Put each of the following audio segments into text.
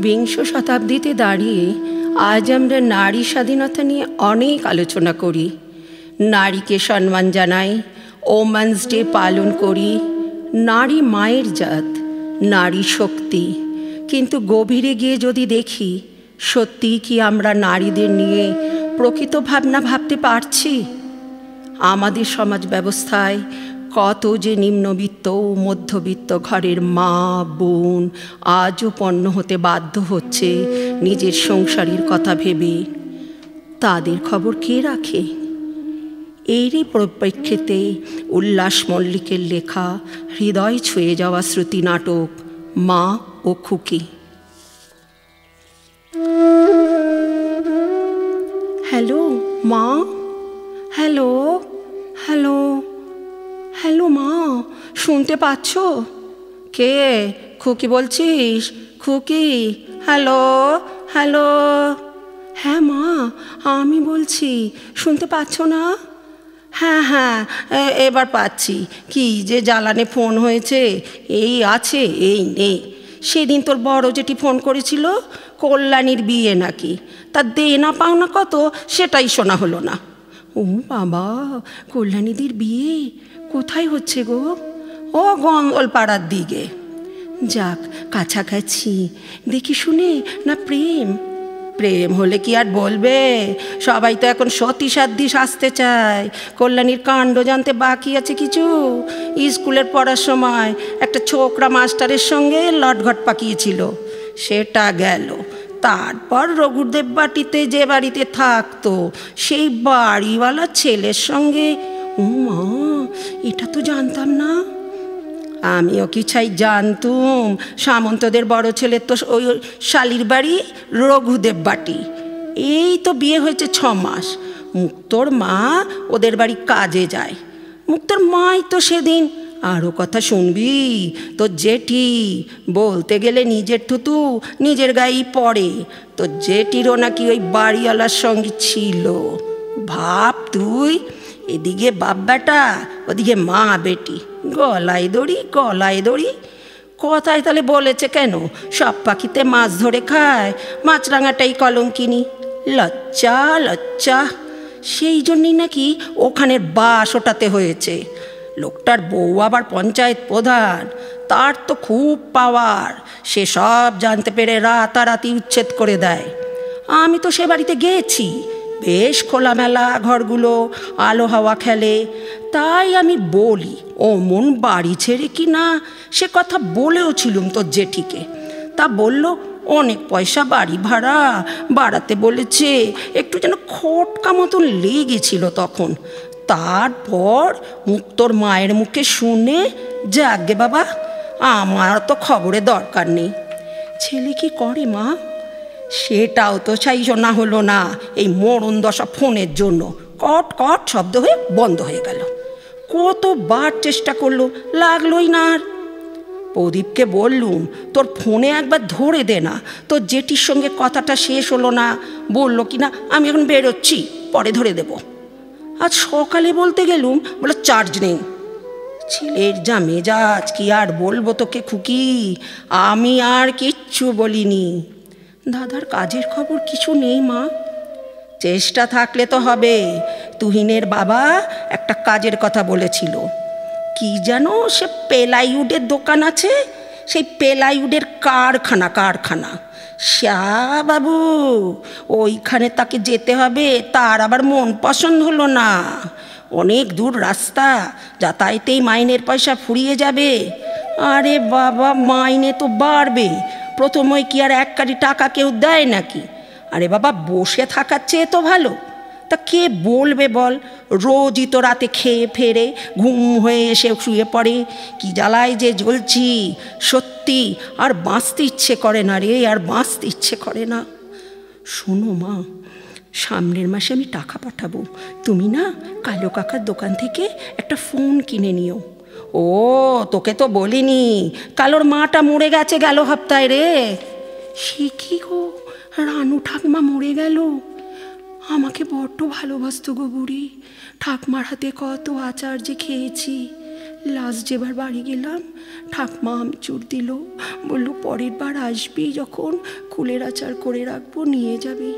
বিংশ শতাব্দীতে দাঁড়িয়ে আজ আমরা নারী স্বাধীনতা নিয়ে অনেক আলোচনা করি, নারীকে সম্মান জানাই, ওমেন্স ডে পালন করি, নারী মায়ের জাত, নারী শক্তি। কিন্তু গভীরে গিয়ে যদি দেখি, সত্যিই কি আমরা নারীদের নিয়ে প্রকৃত ভাবনা ভাবতে পারছি? আমাদের সমাজ ব্যবস্থায় কত যে নিম্নবিত্ত ও মধ্যবিত্ত ঘরের মা বোন আজও পণ্য হতে বাধ্য হচ্ছে নিজের সংসারের কথা ভেবে। তাদের খবর কে রাখে? এরই পরিপ্রেক্ষিতে উল্লাস মল্লিকের লেখা হৃদয় ছুঁয়ে যাওয়া শ্রুতি নাটক মা ও খুকি। হ্যালো মা, হ্যালো হ্যালো হ্যালো মা, শুনতে পাচ্ছ? কে? খুকি বলছিস? খুকি, হ্যালো হ্যালো। হ্যাঁ মা, আমি বলছি, শুনতে পাচ্ছ না? হ্যাঁ হ্যাঁ, এবার পাচ্ছি। কি যে জ্বালানে ফোন হয়েছে, এই আছে এই নেই। সেদিন তোর বড় যেটি ফোন করেছিল, কল্যাণীর বিয়ে নাকি, তার দেনা পাওনা কত সেটাই শোনা হলো না। ও বাবা, কল্যাণীদের বিয়ে কোথায় হচ্ছে গো? ও গঙ্গলপাড়ার দিকে। যাক, কাছাকাছি। দেখি শুনে না প্রেম? প্রেম হলে কি আর বলবে, সবাই তো এখন সতী সাধ্যি সাজতে চায়। কল্যাণীর কাণ্ড জানতে বাকি আছে কিছু? স্কুলের পড়ার সময় একটা ছোকরা মাস্টারের সঙ্গে লটঘট পাকিয়েছিল, সেটা গেল। তারপর রঘুদেব বাটিতে যে বাড়িতে থাকতো, সেই বাড়িওয়ালা ছেলের সঙ্গে। ও মা, এটা তো জানতাম না। আমিও কি চাই জানতুম। সামন্তদের বড় ছেলের তো ওই শালির বাড়ি রঘুদেব বাটি। এই তো বিয়ে হয়েছে 6 মাস। মুক্তোর মা ওদের বাড়ি কাজে যায়। মুক্তোর মাই তো সেদিন, আরও কথা শুনবি, তোর জেঠি বলতে গেলে নিজের থুতু নিজের গায়েই পড়ে। তোর জেঠিরও নাকি ওই বাড়িওয়ালার সঙ্গে ছিল। ভাব তুই, এদিকে বাপ বেটা, ওদিকে মা বেটি, গলায় দড়ি গলায় দড়ি। কথায় তাহলে বলেছে কেন, সব পাখিতে মাছ ধরে খায়, মাছরাঙাটাই কলঙ্কিনী। লজ্জা লজ্জা। সেই জন্যই নাকি ওখানের বাস ওটাতে হয়েছে। লোকটার বউ আবার পঞ্চায়েত প্রধান, তার তো খুব পাওয়ার। সে সব জানতে পেরে রাতারাতি উচ্ছেদ করে দেয়। আমি তো সে বাড়িতে গেছি, বেশ খোলামেলা ঘরগুলো, আলো হাওয়া খেলে। তাই আমি বলি, ও মন বাড়ি ছেড়ে কি না সে কথা বলেও ছিলুম তোর জেঠিকে। তা বলল অনেক পয়সা বাড়ি ভাড়া বাড়াতে বলেছে, একটু যেন খটকা মতন লেগেছিল তখন। তারপর মুক্তোর মায়ের মুখে শুনে, যাগে বাবা, আমার তো খবরের দরকার নেই। ছেলে কি করে মা? সেটাও তো চাই শোনা হলো না এই মরণ দশা ফোনের জন্য। কট কট শব্দ হয়ে বন্ধ হয়ে গেল। কতবার চেষ্টা করলো, লাগলোই না। আর প্রদীপকে বললুম, তোর ফোনে একবার ধরে দে না। তোর জেঠির সঙ্গে কথাটা শেষ হলো না, বললো কি না আমি এখন বেরোচ্ছি, পরে ধরে দেব। আজ সকালে বলতে গেলুম, বলে চার্জ নেই। ছেলের যা মেজাজ, কি আর বলবো তোকে খুকি, আমি আর কিচ্ছু বলিনি। দাদার কাজের খবর কিছু নেই মা? চেষ্টা থাকলে তো হবে। তুহিনের বাবা একটা কাজের কথা বলেছিল। কি যেন, সে প্লাইউডের দোকান আছে, সেই প্লাইউডের কারখানা। শাহ বাবু, ওইখানে তাকে যেতে হবে। তার আবার মন পছন্দ হলো না। অনেক দূর রাস্তা, যাতায়াতেই মাইনের পয়সা ফুরিয়ে যাবে। আরে বাবা, মাইনে তো বাড়বে, প্রথমে কি আর 1 কাঠি টাকা কেউ দেয় নাকি? আরে বাবা, বসে থাকার চেয়ে তো ভালো। তা কে বলবে বল? রোজই তো রাতে খেয়ে ফেরে ঘুম হয়ে এসে শুয়ে পড়ে। কি জ্বালায় যে জ্বলছি সত্যি, আর বাঁচতে ইচ্ছে করে না রে, আর বাঁচতে ইচ্ছে করে না। শোনো মা, সামনের মাসে আমি টাকা পাঠাবো। তুমি না কালো কাকার দোকান থেকে একটা ফোন কিনে নিও। ও, তোকে তো বলিনি, কালোর মাটা মরে গেছে গেল সপ্তাহে রে। সে কি গো, রানু ঠাকমা মরে গেল? আমাকে বড্ড ভালোবাসত গো বুড়ি। ঠাকমার হাতে কত আচার যে খেয়েছি। লাস্ট যেবার বাড়ি গেলাম ঠাকমা আমচুর দিল, বলল পরের বার আসবি যখন কুলের আচার করে রাখবো নিয়ে যাবি।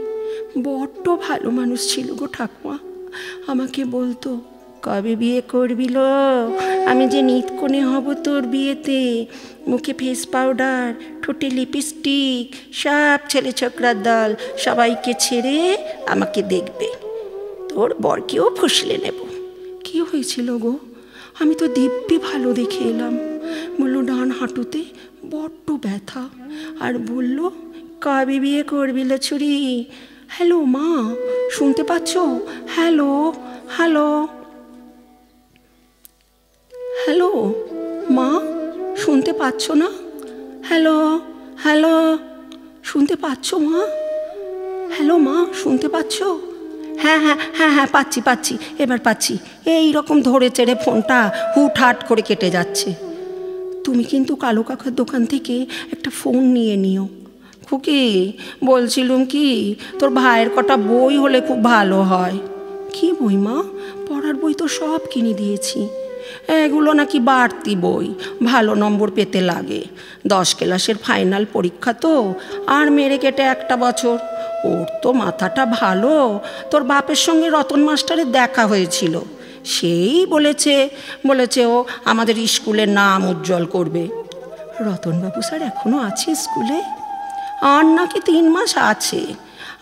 বড্ড ভালো মানুষ ছিল গো ঠাকমা। আমাকে বলতো, কবে বিয়ে করবি লো? আমি যে নিতকনে হব তোর বিয়েতে। মুখে ফেস পাউডার, ঠোঁটে লিপস্টিক, সব ছেলে ছোকরার দল সবাইকে ছেড়ে আমাকে দেখবে। তোর বরকেও ফুসলে নেব। কি হয়েছিল গো? আমি তো দিব্যি ভালো দেখে এলাম। বললো ডান হাঁটুতে বড্ড ব্যথা, আর বলল কবে বিয়ে করবি লো ছুরি? হ্যালো মা, শুনতে পাচ্ছ? হ্যালো হ্যালো হ্যালো মা, শুনতে পাচ্ছ না? হ্যালো হ্যালো, শুনতে পাচ্ছ মা? হ্যালো মা, শুনতে পাচ্ছ? হ্যাঁ হ্যাঁ হ্যাঁ হ্যাঁ, পাচ্ছি পাচ্ছি, এবার পাচ্ছি। এই রকম ধরে চেড়ে ফোনটা হুটহাট করে কেটে যাচ্ছে। তুমি কিন্তু কালো কাকার দোকান থেকে একটা ফোন নিয়ে নিও। খুকি, বলছিলুম কি, তোর ভাইয়ের কটা বই হলে খুব ভালো হয়। কি বই মা? পড়ার বই তো সব কিনে দিয়েছি। এগুলো নাকি বাড়তি বই, ভালো নম্বর পেতে লাগে। 10 ক্লাসের ফাইনাল পরীক্ষা তো, আর মেরে কেটে একটা বছর। ওর তো মাথাটা ভালো। তোর বাপের সঙ্গে রতন মাস্টারের দেখা হয়েছিল, সেই বলেছে ও আমাদের স্কুলের নাম উজ্জ্বল করবে। রতনবাবু স্যার এখনো আছে স্কুলে? আর নাকি 3 মাস আছে।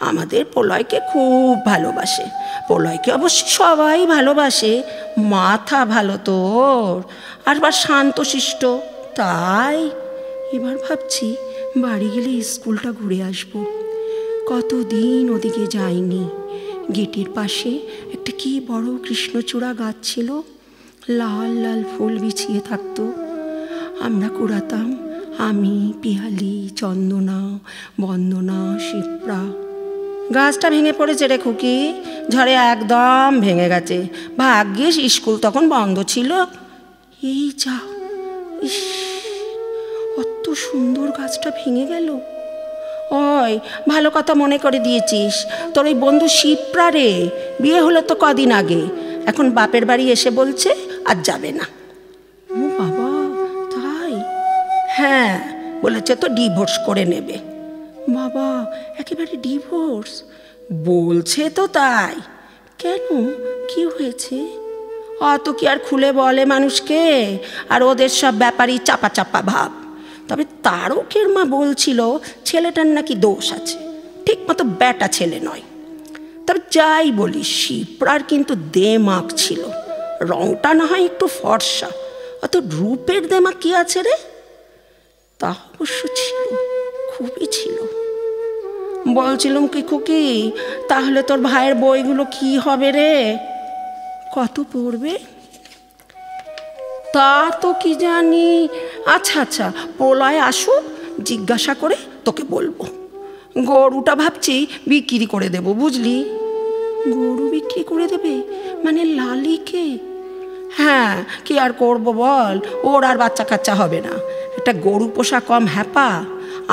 আমাদের প্রলয়কে খুব ভালোবাসে। প্রলয়কে অবশ্য সবাই ভালোবাসে, মাথা ভালো তোর, আর শান্তশিষ্ট। তাই এবার ভাবছি বাড়ি গেলে স্কুলটা ঘুরে আসবো। কতদিন ওদিকে যাইনি। গেটের পাশে একটা কি বড় কৃষ্ণচূড়া গাছ ছিল, লাল লাল ফুল বিছিয়ে থাকতো। আমরা কুড়াতাম, আমি, পিয়ালি, চন্দনা, বন্দনা, শিপ্রা। গাছটা ভেঙে পড়েছে রে খুকি, ঝড়ে একদম ভেঙে গেছে। ভাগ্যিস স্কুল তখন বন্ধ ছিল। এই যা, ইস, কত সুন্দর গাছটা ভেঙে গেল। ওই ভালো কথা মনে করে দিয়েছিস। তোর ওই বন্ধু শিপ্রা রে, বিয়ে হলো তো কদিন আগে, এখন বাপের বাড়ি এসে বলছে আর যাবে না। ও বাবা, তাই? হ্যাঁ, বলেছে তো ডিভোর্স করে নেবে। বাবা, একেবারে ডিভোর্স? বলছে তো তাই। কেন, কি হয়েছে? অত কি আর খুলে বলে মানুষকে? আর ওদের সব ব্যাপারই চাপা চাপা ভাব। তবে তারকের মা বলছিল ছেলেটার নাকি দোষ আছে, ঠিক মতো ব্যাটা ছেলে নয়। তবে যাই বলিস, শিপ্রার কিন্তু দেমাগ ছিল। রংটা না হয় একটু ফর্সা, অত রূপের দেমাগ কি আছে রে? তা অবশ্য ছিল, খুবই ছিল। বলছিলাম কি খুকি, তাহলে তোর ভাইয়ের বইগুলো কি হবে রে? কত পড়বে? তা তো কি জানি। আচ্ছা আচ্ছা, প্রলয় আসুক, জিজ্ঞাসা করে তোকে বলবো। গরুটা ভাবছি বিক্রি করে দেব, বুঝলি? গরু বিক্রি করে দেবে মানে লালিকে? হ্যাঁ, কি আর করবো বল, ওর আর বাচ্চা কাচ্চা হবে না। একটা গরু পোষা কম হ্যাপা,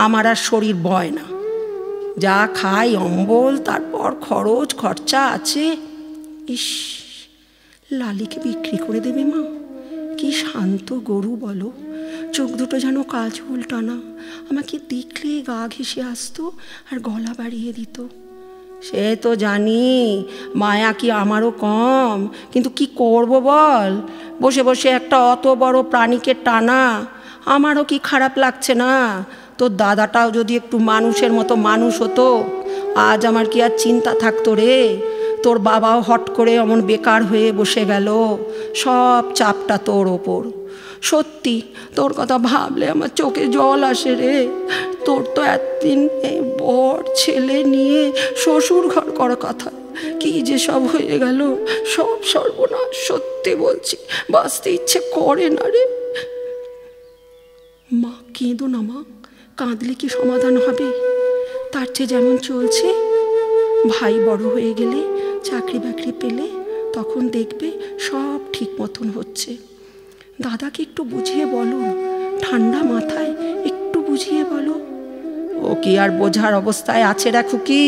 আমার আর শরীর বয় না। যা খাই অম্বল, তারপর খরচ খরচা আছে। ইস, লালিকে বিক্রি করে দেবে মা? কি শান্ত গরু বলো, চোখ দুটো যেন কাজল টানা। আমাকে দেখলে গা ঘেঁষে আসতো আর গলা বাড়িয়ে দিত। সে তো জানি, মায়া কি আমারও কম, কিন্তু কি করব বল, বসে বসে একটা অত বড় প্রাণীকে টানা আমারও কি খারাপ লাগছে না? তোর দাদাটাও যদি একটু মানুষের মতো মানুষ হতো, আজ আমার কি আর চিন্তা থাকতো রে? তোর বাবাও হট করে অমন বেকার হয়ে বসে গেল, সব চাপটা তোর ওপর। সত্যি তোর কথা ভাবলে আমার চোখে জল আসে রে। তোর তো এতদিন বর ছেলে নিয়ে শ্বশুর ঘর করার কথা, কি যে সব হয়ে গেল, সব সর্বনাশ। সত্যি বলছি, বাঁচতে ইচ্ছে করে না রে। মা, কেঁদো না মা, কাঁদলে কি সমাধান হবে? তার চেয়ে যেমন চলছে, ভাই বড় হয়ে গেলে, চাকরি বাকরি পেলে, তখন দেখবে সব ঠিক মতন হচ্ছে। দাদাকে একটু বুঝিয়ে বলো, ঠান্ডা মাথায় একটু বুঝিয়ে বলো। ও কি আর বোঝার অবস্থায় আছে রে খুকি?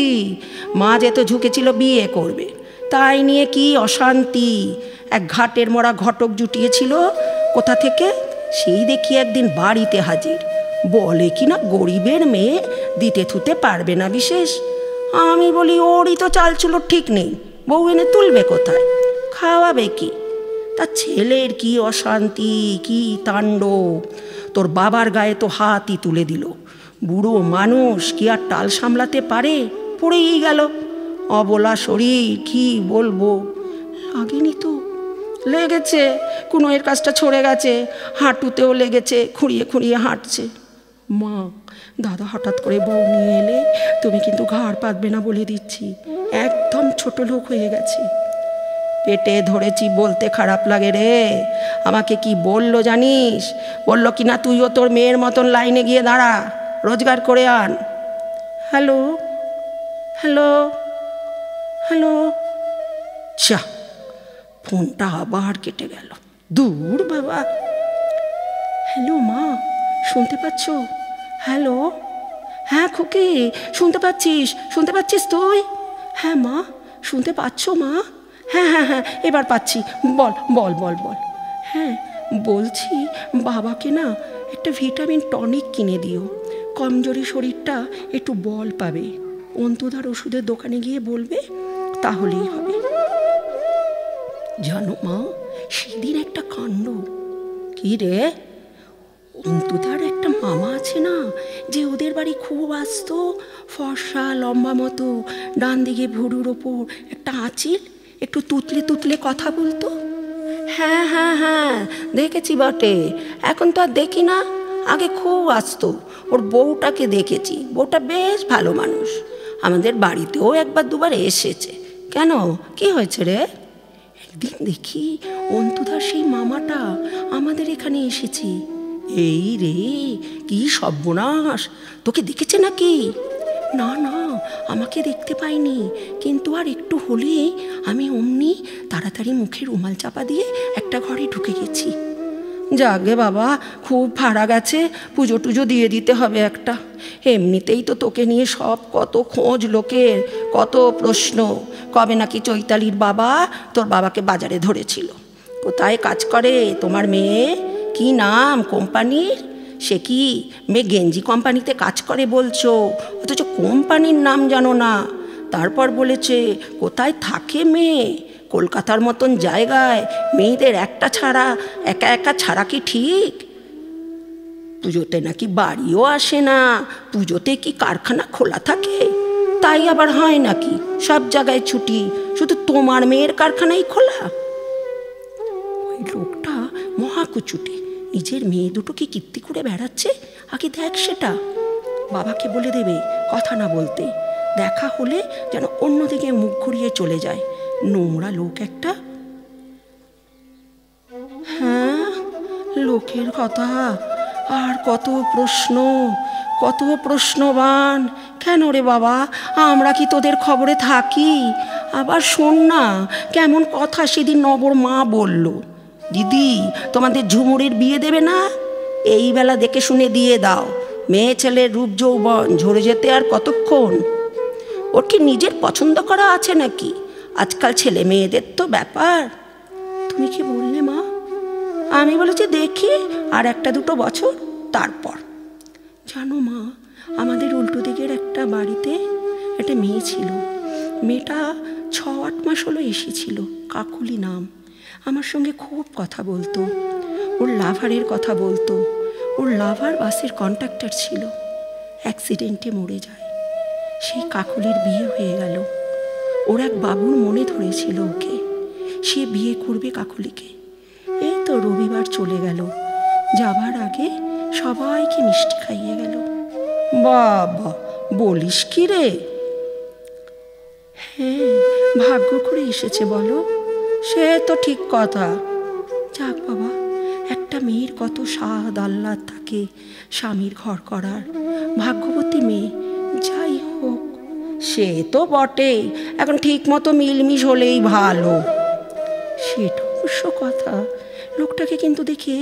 মা যেত ঝুঁকেছিল বিয়ে করবে, তাই নিয়ে কি অশান্তি। এক ঘাটের মরা ঘটক জুটিয়েছিল, কোথা থেকে? সেই দেখি একদিন বাড়িতে হাজির, বলে কি না গরিবের মেয়ে দিতে থুতে পারবে না বিশেষ। আমি বলি ওরই তো চালচুলো ঠিক নেই, বউ এনে তুলবে কোথায়, খাওয়াবে কি? তার ছেলের কি অশান্তি, কি তাণ্ডব! তোর বাবার গায়ে তো হাতই তুলে দিল। বুড়ো মানুষ কি আর টাল সামলাতে পারে? পড়েই গেল, অবলা শরীর, কি বলবো। লাগেনি তো? লেগেছে, কুনোয়ের কাজটা ছড়ে গেছে, হাঁটুতেও লেগেছে, খুঁড়িয়ে খুঁড়িয়ে হাঁটছে। মা, দাদা হঠাৎ করে বউ নিয়ে এলে তুমি কিন্তু ঘাড় পাতবে না বলে দিচ্ছি, একদম ছোট লোক হয়ে গেছে। পেটে ধরেছি বলতে খারাপ লাগে রে। আমাকে কি বললো জানিস? বললো কি না তুইও তোর মেয়ের মতন লাইনে গিয়ে দাঁড়া, রোজগার করে আন। হ্যালো হ্যালো হ্যালো, চা, ফোনটা আবার কেটে গেল। দূর বাবা। হ্যালো মা, শুনতে পাচ্ছ? হ্যালো, হ্যাঁ খুকি, শুনতে পাচ্ছিস? শুনতে পাচ্ছিস তুই? হ্যাঁ মা, শুনতে পাচ্ছ মা? হ্যাঁ হ্যাঁ হ্যাঁ, এবার পাচ্ছি, বল বল বল বল। হ্যাঁ বলছি, বাবাকে না একটা ভিটামিন টনিক কিনে দিও, কমজোরি শরীরটা একটু বল পাবে। অন্তুদার ওষুধের দোকানে গিয়ে বলবে, তাহলেই হবে। জানো মা, সেদিন একটা কাণ্ড। কি রে? অন্তুদার একটা মামা আছে না, যে ওদের বাড়ি খুব আসতো, ফর্সা লম্বা মতো, ডান দিকে ভুরুর ওপর একটা আঁচিল, একটু তুতলে তুতলে কথা বলতো। হ্যাঁ হ্যাঁ হ্যাঁ, দেখেছি বটে, এখন তো আর দেখি না, আগে খুব আসতো। ওর বউটাকে দেখেছি, বউটা বেশ ভালো মানুষ, আমাদের বাড়িতেও একবার দুবার এসেছে। কেন, কি হয়েছে রে? একদিন দেখি অন্তুদার সেই মামাটা আমাদের এখানে এসেছে। এই রে, কি সর্বনাশ! তোকে দেখেছে নাকি? না না, আমাকে দেখতে পাইনি, কিন্তু আর একটু হলে আমি অমনি তাড়াতাড়ি মুখে রুমাল চাপা দিয়ে একটা ঘরে ঢুকে গেছি। যাগে বাবা, খুব ভাড়া গেছে, পুজো টুজো দিয়ে দিতে হবে একটা। এমনিতেই তো তোকে নিয়ে সব কত খোঁজ লোকের, কত প্রশ্ন। কবে নাকি চৈতালির বাবা তোর বাবাকে বাজারে ধরেছিল। কোথায় কাজ করে তোমার মেয়ে? কি নাম কোম্পানির? সে কি মেয়ে গেঞ্জি কোম্পানিতে কাজ করে বলছো, অথচ কোম্পানির নাম জানো না। তারপর বলেছে কোথায় থাকে মেয়ে, কলকাতার মতন জায়গায় মেয়েদের একটা ছাড়া, একা একা ছাড়া কি ঠিক? পুজোতে নাকি বাড়িও আসে না, পুজোতে কি কারখানা খোলা থাকে? তাই আবার হয় নাকি সব জায়গায় ছুটি, শুধু তোমার মেয়ের কারখানাই খোলা? ওই লোকটা মহাকুচুটি, নিজের মেয়ে দুটো কি কীর্তি করে বেড়াচ্ছে, আগে দেখ সেটা। বাবাকে বলে দেবে কথা না বলতে, দেখা হলে যেন অন্যদিকে মুখ ঘুরিয়ে চলে যায়, নোংরা লোক একটা। হ্যাঁ, লোকের কথা আর কত প্রশ্ন, কত প্রশ্নবান। কেন রে বাবা, আমরা কি তোদের খবরে থাকি? আবার শোন না, কেমন কথা সেদিন নবর মা বলল, দিদি তোমাদের ঝুমুরের বিয়ে দেবে না, এই বেলা দেখে শুনে দিয়ে দাও, মেয়ে ছেলের রূপ যৌবন ঝরে যেতে আর কতক্ষণ। ওর কি নিজের পছন্দ করা আছে নাকি? আজকাল ছেলে মেয়েদের তো ব্যাপার। তুমি কি বললে মা? আমি বলেছি দেখি আর একটা দুটো বছর, তারপর। জানো মা, আমাদের উল্টো দিকের একটা বাড়িতে একটা মেয়ে ছিল, মেয়েটা 6-8 মাস হলো এসেছিল, কাকুলি নাম। আমার সঙ্গে খুব কথা বলতো, ওর লাভারের কথা বলতো। ওর লাভার বাসের কন্ট্রাক্টর ছিল, অ্যাক্সিডেন্টে মরে যায়। সেই কাকুলির বিয়ে হয়ে গেল। ওর এক বাবুর মনে ধরেছিল ওকে, সে বিয়ে করবে কাকুলিকে। এই তো রবিবার চলে গেল, যাবার আগে সবাইকে মিষ্টি খাইয়ে গেল। বাবা, বলিস কি রে? হ্যাঁ, ভাগ্য করে এসেছে বলো। সে তো ঠিক কথা। যাক বাবা, একটা মেয়ের কত স্বাদ আহ্লাদ থাকে স্বামীর ঘর করার, ভাগ্যবতী মেয়ে। যাই হোক, সে তো বটেই, এখন ঠিক মতো মিলমিশ হলেই ভালো। সেটা অবশ্য কথা। লোকটাকে কিন্তু দেখে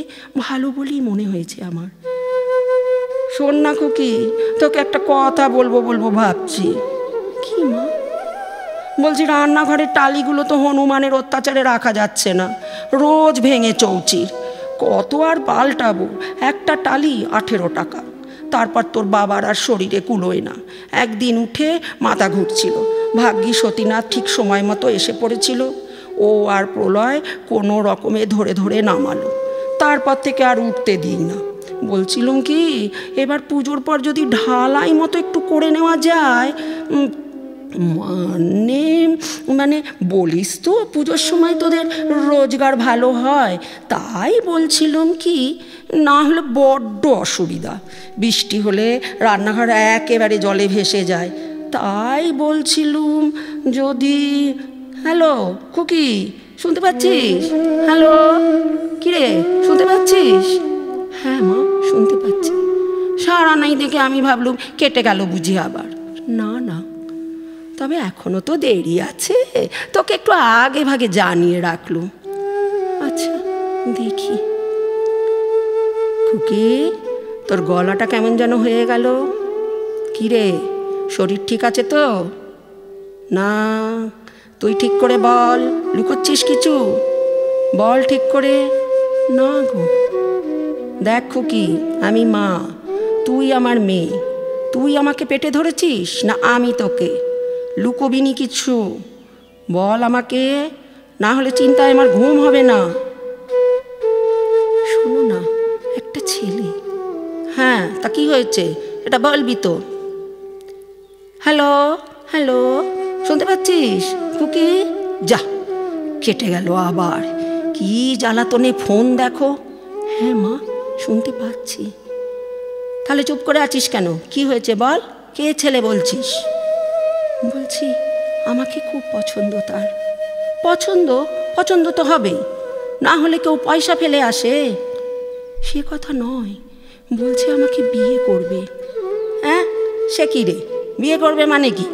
ভালো বলেই মনে হয়েছে আমার। শোন না খুকি, তোকে একটা কথা বলবো বলবো ভাবছি। কি মা? বলছি রান্নাঘরের টালিগুলো তো হনুমানের অত্যাচারে রাখা যাচ্ছে না, রোজ ভেঙে চৌচির। কত আর পাল্টাবো, একটা টালি 18 টাকা। তারপর তোর বাবার আর শরীরে কুলোয় না, একদিন উঠে মাথা ঘুরছিল, ভাগ্যি সতীনাথ ঠিক সময় মতো এসে পড়েছিল। ও আর প্রলয় কোনো রকমে ধরে ধরে নামালো, তারপর থেকে আর উঠতে দিই না। বলছিলাম কি, এবার পুজোর পর যদি ঢালাই মতো একটু করে নেওয়া যায়। মানে মানে বলিস তো, পুজোর সময় তোদের রোজগার ভালো হয়, তাই বলছিলাম কি, না হলে বড্ড অসুবিধা। বৃষ্টি হলে রান্নাঘর একেবারে জলে ভেসে যায়, তাই বলছিলুম যদি। হ্যালো খুকি, শুনতে পাচ্ছিস? হ্যালো, কিরে শুনতে পাচ্ছিস? হ্যাঁ মা, শুনতে পাচ্ছি। সারা নাই দেখে আমি ভাবলুম কেটে গেল বুঝি আবার। না না, তবে এখনো তো দেরি আছে, তোকে একটু আগে ভাগে জানিয়ে রাখলুম। আচ্ছা দেখি। খুকি, তোর গলাটা কেমন যেন হয়ে গেল। কিরে, শরীর ঠিক আছে তো? না, তুই ঠিক করে বল, লুকোচ্ছিস কিছু? বল ঠিক করে। না গো। দেখ খুকি, আমি মা, তুই আমার মেয়ে। তুই আমাকে পেটে ধরেছিস না আমি তোকে? লুকোবিনি কিছু, বল আমাকে, না হলে চিন্তায় আমার ঘুম হবে না। শোনো না, একটা ছেলে। হ্যাঁ, তা কি হয়েছে এটা বলবি তো। হ্যালো হ্যালো, শুনতে পাচ্ছিস খুকি? যা, কেটে গেল আবার। কি জ্বালাতনে ফোন দেখো। হ্যাঁ মা, শুনতে পাচ্ছি। তাহলে চুপ করে আছিস কেন? কি হয়েছে বল, কে ছেলে বলছিস? বলছি আমাকে খুব পছন্দ তার। পছন্দ? পছন্দ তো হবেই, না হলে কেউ পয়সা ফেলে আসে? সে কথা নয়, বলছে আমাকে বিয়ে করবে। হ্যাঁ, সে কি রে, বিয়ে করবে মানে কি?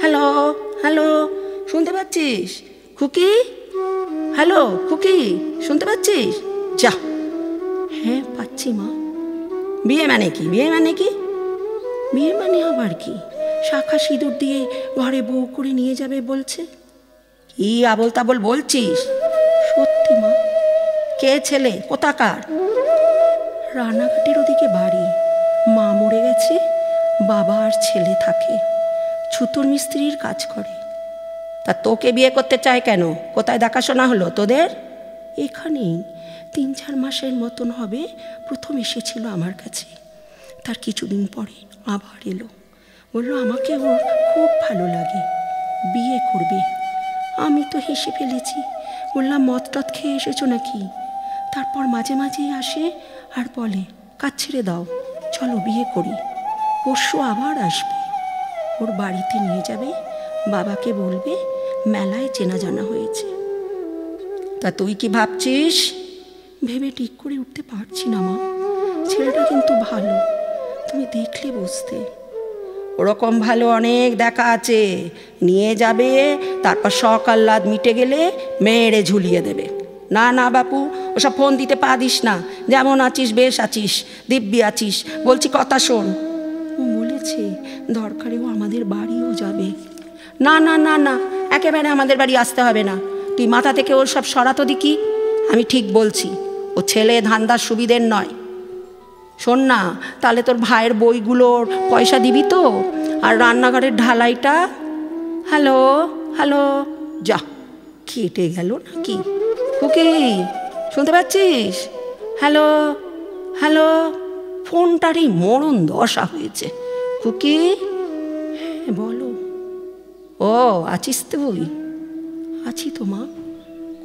হ্যালো হ্যালো, শুনতে পাচ্ছিস খুকি? হ্যালো খুকি, শুনতে পাচ্ছিস? যা। হ্যাঁ পাচ্ছি মা। বিয়ে মানে কি? বিয়ে মানে কি? বিয়ে মানে আবার কি, শাখা সিঁদুর দিয়ে ঘরে বউ করে নিয়ে যাবে বলছে। কি আবল তাবল বলছিস? সত্যি মা। কে ছেলে, কোথাকার? রানাঘাটের ওদিকে বাড়ি, মা মরে গেছে, বাবা আর ছেলে থাকে, ছুতোর মিস্ত্রির কাজ করে। তা তোকে বিয়ে করতে চায় কেন? কোথায় দেখাশোনা হলো তোদের? এখানেই 3-4 মাসের মতন হবে প্রথম এসেছিল আমার কাছে, তার কিছুদিন পরে আবার এলো। বললো আমাকে ওর খুব ভালো লাগে, বিয়ে করবে। আমি তো হেসে ফেলেছি, বললাম মদ টদ খেয়ে এসেছো নাকি? তারপর মাঝে মাঝেই আসে আর বলে কাজ ছেড়ে দাও, চলো বিয়ে করি। পরশু আবার আসবে, ওর বাড়িতে নিয়ে যাবে, বাবাকে বলবে মেলায় চেনা জানা হয়েছে। তা তুই কি ভাবছিস? ভেবে ঠিক করে উঠতে পারছি না মা। ছেলেটা কিন্তু ভালো, তুমি দেখলে বুঝতে। ওরকম ভালো অনেক দেখা আছে, নিয়ে যাবে, তারপর শখ আহ্লাদ মিটে গেলে মেয়েরে ঝুলিয়ে দেবে। না না বাপু, ওসব ফোন দিতে পা দিস না, যেমন আছিস বেশ আছিস, দিব্যি আছিস। বলছি কথা শোন। ও বলেছে দরকারেও আমাদের বাড়িও যাবে। না না না না, একেবারে আমাদের বাড়ি আসতে হবে না, তুই মাথা থেকে ওর সব সরাতো দেখি। আমি ঠিক বলছি, ও ছেলে ধান্দার সুবিধের নয়। শোন না, তাহলে তোর ভাইয়ের বইগুলোর পয়সা দিবি তো, আর রান্নাঘরের ঢালাইটা। হ্যালো হ্যালো, যা, কেটে গেল নাকি? খুকি, শুনতে পাচ্ছিস? হ্যালো হ্যালো, ফোনটারই মরণ দশা হয়েছে। খুকি, হ্যাঁ বলো। ও আছিস তুই? আছি তো মা,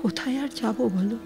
কোথায় আর যাবো বলো।